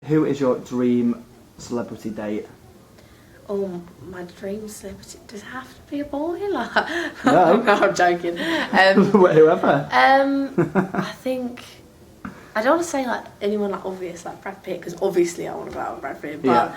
Who is your dream celebrity date? Oh, my dream celebrity. Does it have to be a boy? Like, No. no, I'm joking. Whoever. I think I don't want to say like anyone like obvious like Brad Pitt, because obviously I want to go out with Brad Pitt. But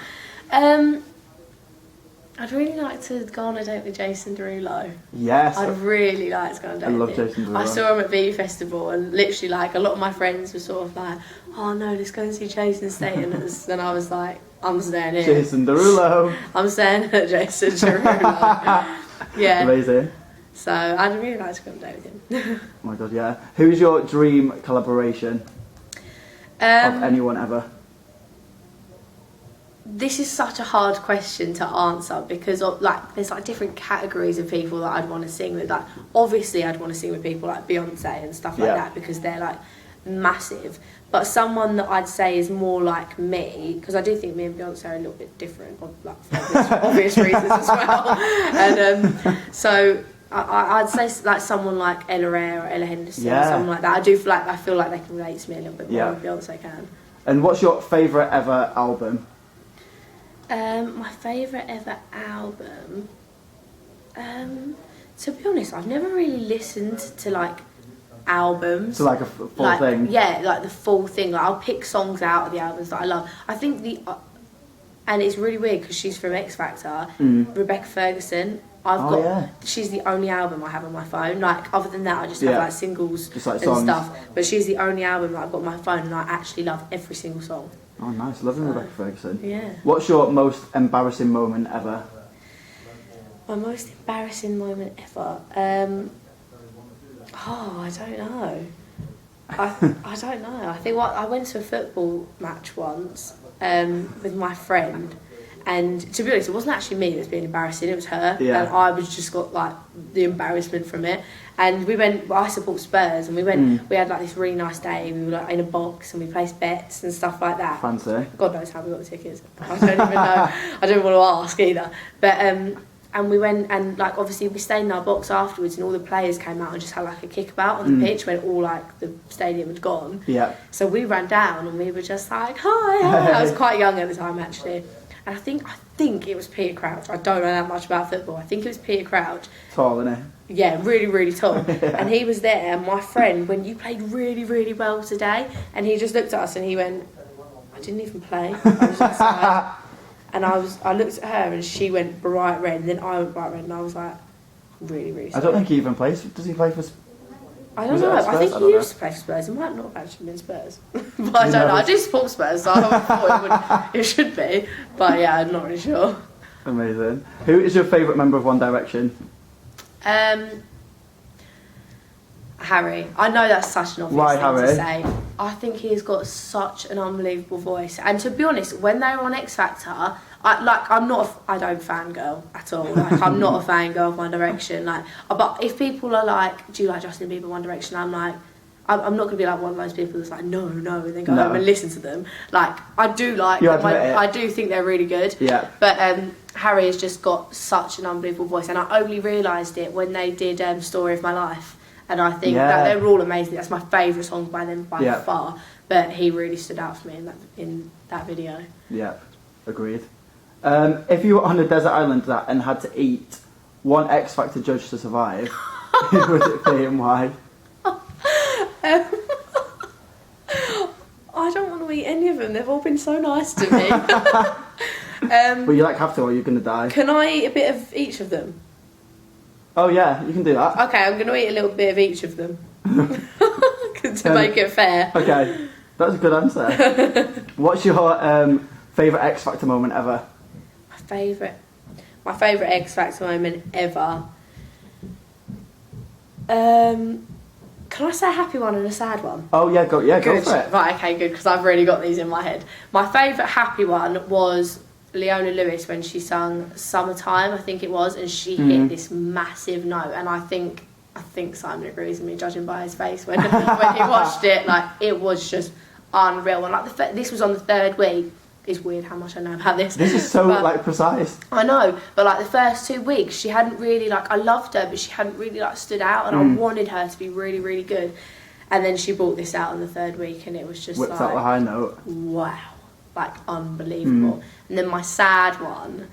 I'd really like to go on a date with Jason Derulo. Yes. I'd really like to go on a date with him. I love Jason Derulo. I saw him at VU Festival, and literally like a lot of my friends were sort of like, oh no, let's go and see Jason Statham. And I was like, I'm staying here. Jason Derulo. I'm staying at Jason Derulo. Yeah. Amazing. So I'd really like to go on a date with him. Oh my god, yeah. Who's your dream collaboration of anyone ever? This is such a hard question to answer because like there's like different categories of people that I'd want to sing with. Like obviously I'd want to sing with people like Beyonce and stuff like that because they're like massive. But someone that I'd say is more like me, because I do think me and Beyonce are a little bit different, like for obvious reasons as well. And so I'd say like someone like Ella Ray or Ella Henderson or someone like that. I feel like they can relate to me a little bit more than Beyonce can. And what's your favourite ever album? My favourite ever album, to be honest, I've never really listened to like albums. So like a full like, thing? Yeah, like the full thing. Like, I'll pick songs out of the albums that I love. I think and it's really weird because she's from X Factor, Rebecca Ferguson. She's the only album I have on my phone. Like other than that, I just have like singles just like and songs. stuff. But she's the only album that I've got on my phone, and I actually love every single song. Oh, nice. Loving Rebecca Ferguson. Yeah. What's your most embarrassing moment ever? My most embarrassing moment ever? I don't know. I don't know. I think I went to a football match once with my friend, and to be honest, it wasn't actually me that was being embarrassing, it was her. Yeah. And I was just got like the embarrassment from it. And we went, I support Spurs, and we went, we had like this really nice day. We were like in a box and we placed bets and stuff like that. Fancy. God knows how we got the tickets. I don't even know. I don't want to ask either. But and we went and like obviously we stayed in our box afterwards, and all the players came out and just had like a kickabout on the pitch when all like the stadium had gone. Yeah. So we ran down and we were just like, hi. I was quite young at the time actually. And I think it was Peter Crouch. I don't know that much about football. I think it was Peter Crouch. Tall, isn't he? Yeah, really, really tall. And he was there, and my friend, when you played really, really well today, and he just looked at us and he went, I didn't even play. I was outside. And I looked at her and she went bright red, and then I went bright red, and I was like, really, really sorry. I don't think he even plays. Does he play for I don't know. I think he used to play for Spurs. It might not have actually been Spurs. But I don't know. I do support Spurs, so I thought it should be. But yeah, I'm not really sure. Amazing. Who is your favourite member of One Direction? Harry. I know that's such an obvious Why thing Harry? to say. I think he has got such an unbelievable voice. And to be honest, when they were on X Factor, I don't fangirl at all. Like, I'm not a fangirl of One Direction. Like, but if people are like, do you like Justin Bieber, One Direction? I'm like, I'm not going to be like one of those people that's like, no, and then go home and listen to them. Like, I do like them. I do think they're really good. Yeah. But Harry has just got such an unbelievable voice. And I only realised it when they did Story of My Life. And I think that they were all amazing. That's my favourite song by them by far. But he really stood out for me in that video. Yeah, agreed. If you were on a desert island and had to eat one X Factor judge to survive, who would it be and why? I don't want to eat any of them. They've all been so nice to me. But you have to, or you're going to die. Can I eat a bit of each of them? Oh yeah, you can do that. Okay, I'm going to eat a little bit of each of them. To make it fair. Okay, that's a good answer. What's your favourite X Factor moment ever? My favourite X Factor moment ever. Can I say a happy one and a sad one? Oh yeah, go for it. Right, okay, good, because I've really got these in my head. My favourite happy one was Leona Lewis when she sung Summertime, I think it was, and she hit this massive note, and I think Simon agrees with me, judging by his face when he watched it. Like, it was just unreal. And like this was on the third week. It's weird how much I know about this. This is so precise. I know, but like the first 2 weeks, she hadn't really I loved her, but she hadn't really stood out, and I wanted her to be really, really good. And then she brought this out on the third week, and it was just whipped out the high note. Wow. like unbelievable. And then my sad one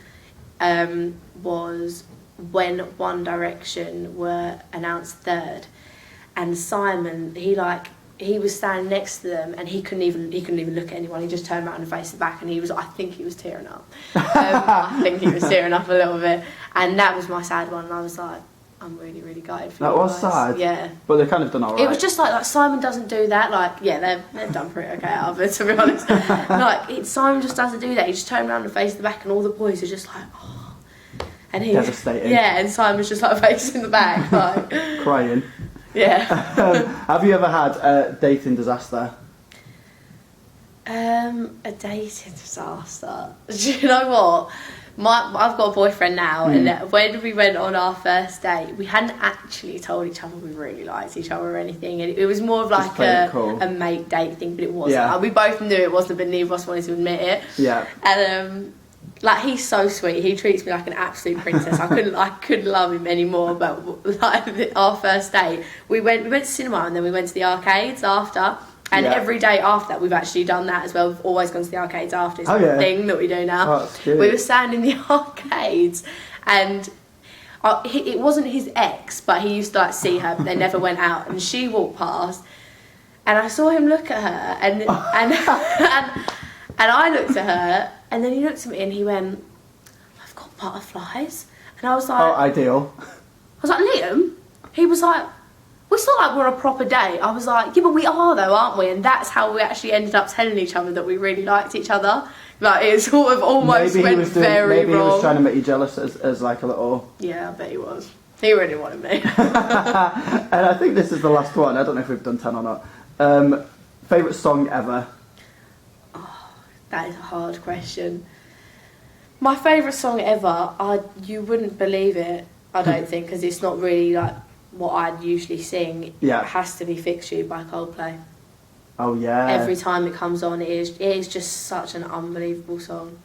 was when One Direction were announced third, and Simon, he was standing next to them and he couldn't even look at anyone. He just turned around and faced the back, and I think he was tearing up. I think he was tearing up a little bit, and that was my sad one. And I was like, I'm really, really gutted for that you was guys. sad. Yeah. But they kind of done alright. It was just like Simon doesn't do that. Like, yeah, they've done pretty okay out of it, to be honest. Simon just doesn't do that. He just turned around and faced the back, and all the boys are just like, oh. And he, devastating. Yeah, and Simon's just like facing the back, like crying. Yeah. Have you ever had a dating disaster? A dating disaster. Do you know what? I've got a boyfriend now, and when we went on our first date, we hadn't actually told each other we really liked each other or anything, and it was more of like a mate date thing, but it wasn't. Yeah. We both knew it wasn't, but neither of us wanted to admit it. Yeah. And like, he's so sweet. He treats me like an absolute princess. I couldn't love him anymore. But like our first date, we went to cinema, and then we went to the arcades after. And every day after that, we've actually done that as well. We've always gone to the arcades after. It's a thing that we do now. Oh, that's cute. We were standing in the arcades, and it wasn't his ex, but he used to like see her, but they never went out. And she walked past, and I saw him look at her, and I looked at her, and then he looked at me and he went, I've got butterflies. And I was like... Oh, ideal. I was like, Liam? He was like, well, it's not like we're on a proper date. I was like, yeah, but we are though, aren't we? And that's how we actually ended up telling each other that we really liked each other. Like, it sort of almost went very wrong. Maybe he was trying to make you jealous as like a little... Yeah, I bet he was. He really wanted me. And I think this is the last one. I don't know if we've done 10 or not. Favourite song ever? That is a hard question. My favourite song ever, you wouldn't believe it, I don't think, because it's not really like what I'd usually sing. Yeah. It has to be Fix You by Coldplay. Oh, yeah. Every time it comes on, it is just such an unbelievable song.